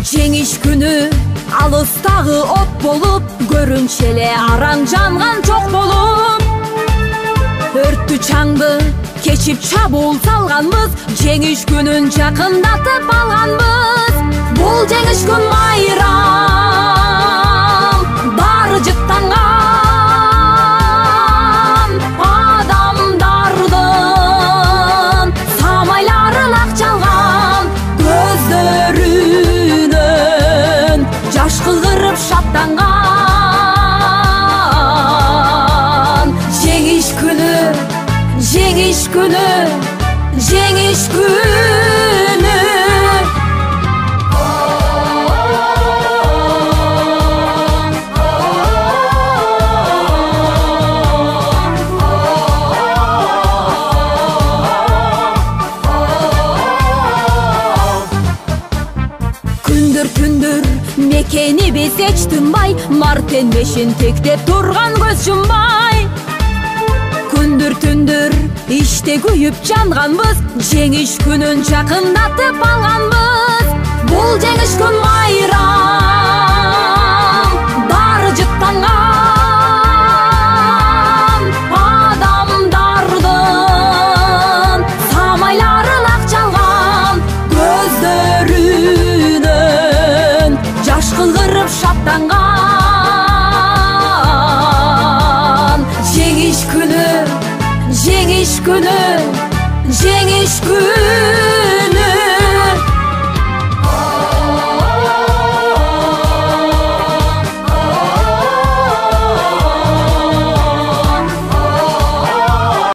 Жеңиш күнү алыстагы от болуп, көрүнчү эле араң жанган чок болуп. Өрттү чаңды кечип чабуул салганбыз, жеңиш күнүн жакындатып алганбыз. Бул жеңиш күн майрам, баары жыттанган адамдардын самайларын ак чалган, көздөрүнөн жаш кыгырып шаттанган. Жеңиш күнү, жеңиш күнү, жеңиш күнү. Күндүр мекени биз эч тынбай, мартен бешин тектеп турган көз жумбай. Күндүр иште күйүп жанганбыз, жеңиш күнүн жакындатып алганбыз. Бул жеңиш күн майрам, баары жыттанган адамдардын самайларын ак чалган, көздөрүнөн жаш кыгырып шаттанган. Жеңиш күнү, жеңиш күнү, жеңиш күнү.